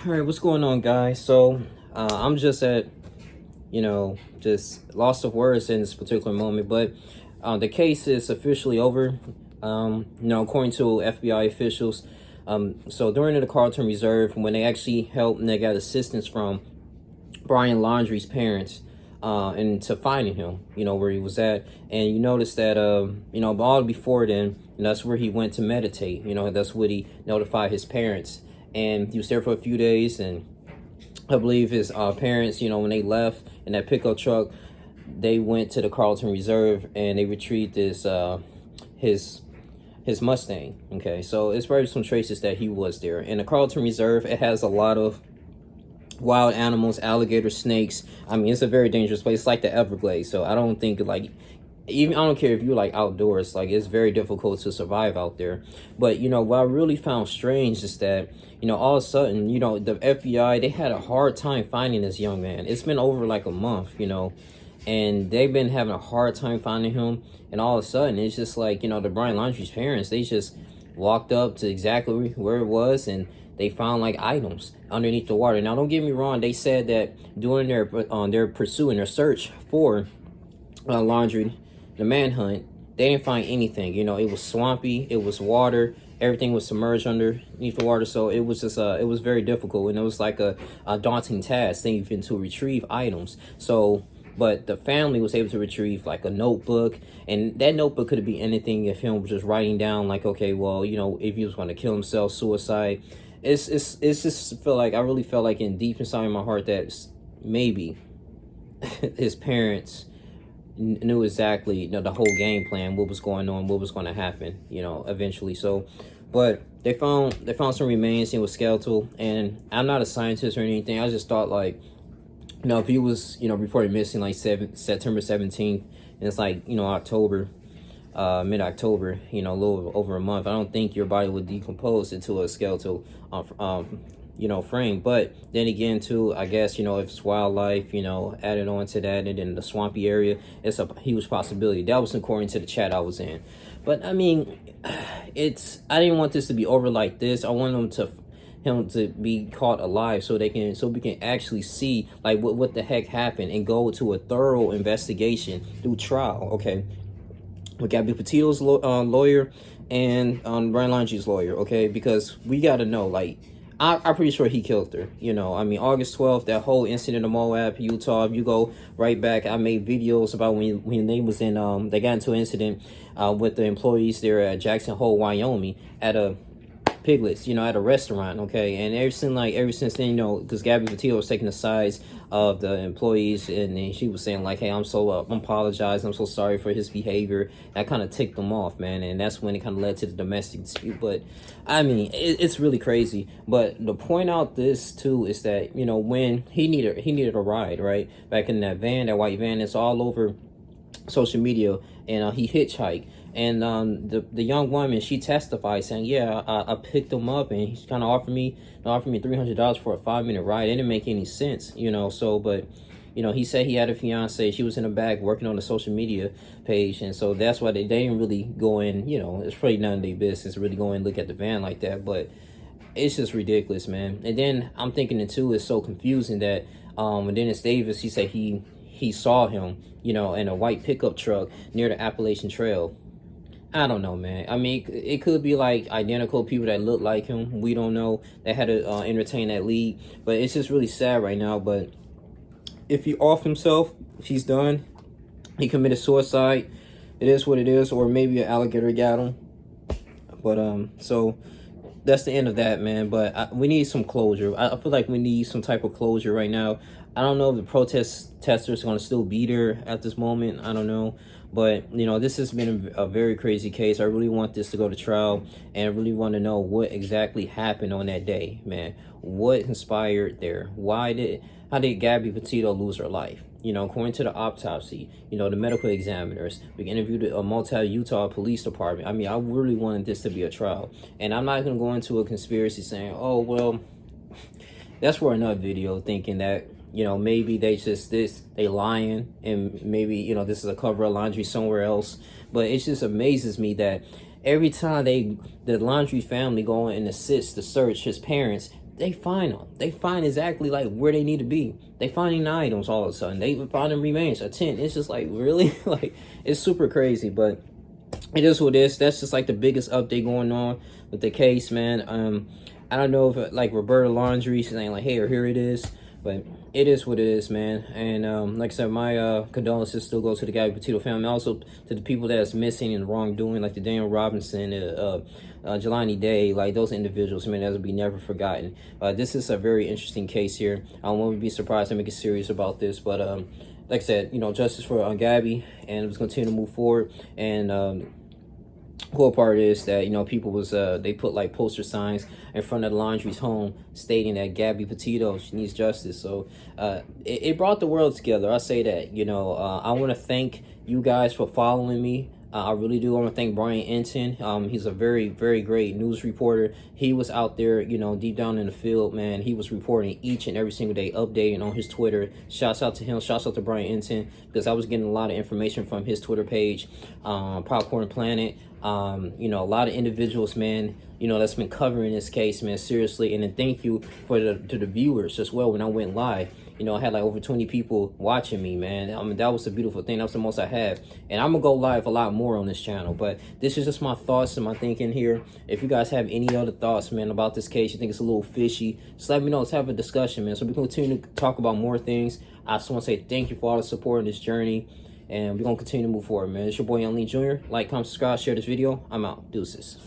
All right, what's going on, guys? So, I'm just at, just lost of words in this particular moment, but the case is officially over, according to FBI officials. So during the Carlton Reserve, when they actually helped and they got assistance from Brian Laundrie's parents, and to finding him, where he was at. And you notice that, all before then, that's where he went to meditate. That's what he notified his parents. And he was there for a few days. And I believe his parents, when they left in that pickup truck, they went to the Carlton Reserve and they retrieved this, his Mustang. Okay, so it's probably some traces that he was there. And the Carlton Reserve, it has a lot of wild animals, alligators, snakes. I mean, it's a very dangerous place. It's like the Everglades. So I don't think I don't care if you're like outdoors, it's very difficult to survive out there. But what I really found strange is that all of a sudden, the FBI, they had a hard time finding this young man. It's been over like a month, and they've been having a hard time finding him. And all of a sudden, it's just like, the Brian Laundrie's parents, they just walked up to exactly where it was, and they found like items underneath the water. Now, don't get me wrong. They said that during their pursuing their search for Laundrie, the manhunt, they didn't find anything. It was swampy. It was water. Everything was submerged underneath the water. So it was just it was very difficult, and it was like a daunting task even to retrieve items. So, but the family was able to retrieve like a notebook, and that notebook could be anything. If him was just writing down like, okay, well, if he was going to kill himself, suicide. It's just I really felt like in deep inside my heart that maybe his parents knew exactly the whole game plan, what was going on, what was going to happen, eventually. So, but they found some remains. It was skeletal, and I'm not a scientist or anything. I just thought if he was reported missing like September 17th, and it's like October, mid-October, a little over a month, I don't think your body would decompose into a skeletal frame. But then again too, I guess if it's wildlife, added on to that, and in the swampy area, it's a huge possibility. That was according to the chat I was in. But I mean, I didn't want this to be over like this. I want him to be caught alive, so we can actually see like what the heck happened, and go to a thorough investigation through trial. Okay, with Gabby Petito's lawyer and Brian Laundrie's lawyer. Okay, because we got to know, I'm pretty sure he killed her. I mean, August 12th, that whole incident in Moab, Utah. If you go right back, I made videos about when they was in they got into an incident with the employees there at Jackson Hole, Wyoming, at a Piglets, at a restaurant. Okay, and ever since then, because Gabby Petito was taking the sides of the employees, and then she was saying like, hey, I'm apologizing, I'm so sorry for his behavior. That kind of ticked them off, man, and that's when it kind of led to the domestic dispute. But I mean, it's really crazy. But to point out this too is that when he needed a ride, right, back in that white van, it's all over social media, and he hitchhiked. And the young woman, she testified saying, yeah, I picked him up, and he's kind of offered me $300 for a 5-minute ride. It didn't make any sense, so, but, he said he had a fiance. She was in the back working on the social media page. And so that's why they didn't really go in, it's probably none of their business really go and look at the van like that. But it's just ridiculous, man. And then I'm thinking it too, it's so confusing that, and Dennis Davis, he said he saw him, in a white pickup truck near the Appalachian Trail. I don't know, man. I mean, it could be like identical people that look like him. We don't know. They had to entertain that lead. But it's just really sad right now. But if he off himself, he's done. He committed suicide. It is what it is. Or maybe an alligator got him. But so that's the end of that, man. But we need some closure. I feel like we need some type of closure right now. I don't know if the protesters are going to still be there at this moment. I don't know. But, this has been a very crazy case. I really want this to go to trial, and I really want to know what exactly happened on that day, man. What inspired there? How did Gabby Petito lose her life? According to the autopsy, the medical examiners, we interviewed the Utah Police Department. I mean, I really wanted this to be a trial. And I'm not going to go into a conspiracy saying, oh, well, that's for another video, thinking that, maybe they lying, and maybe, this is a cover of Laundrie somewhere else. But it just amazes me that every time the Laundrie family go and assist to search his parents, they find them. They find exactly like where they need to be. They finding the items all of a sudden. They finding remains, a tent. It's just like, really? Like, it's super crazy, but it is what it is. That's just like the biggest update going on with the case, man. I don't know if like Roberta Laundrie saying like, hey, or here it is, but it is what it is, man. And like I said, my condolences still go to the Gabby Petito family, also to the people that's missing and wrongdoing, like the Daniel Robinson, Jelani Day, like those individuals, man, that will be never forgotten. This is a very interesting case here. I won't be surprised to make it serious about this, but like I said, you know, justice for Gabby, and it's continue to move forward. And cool part is that, you know, people was they put like poster signs in front of the Laundrie's home stating that Gabby Petito, she needs justice. So it brought the world together. I say that, you know, I want to thank you guys for following me. I really do. I want to thank Brian Enton. He's a very, very great news reporter. He was out there, you know, deep down in the field, man. He was reporting each and every single day, updating on his Twitter. Shouts out to him. Shouts out to Brian Enton, because I was getting a lot of information from his Twitter page, Popcorn Planet. You know, a lot of individuals, man, you know, that's been covering this case, man, seriously. And then thank you to the viewers as well. When I went live, you know, I had like over 20 people watching me, man. I mean, that was a beautiful thing. That was the most I had. And I'm gonna go live a lot more on this channel, but this is just my thoughts and my thinking here. If you guys have any other thoughts, man, about this case, you think it's a little fishy, just let me know. Let's have a discussion, man, so we can continue to talk about more things. I just want to say thank you for all the support in this journey, and we're gonna continue to move forward, man. It's your boy Young Lee Jr. Like, comment, subscribe, share this video. I'm out. Deuces.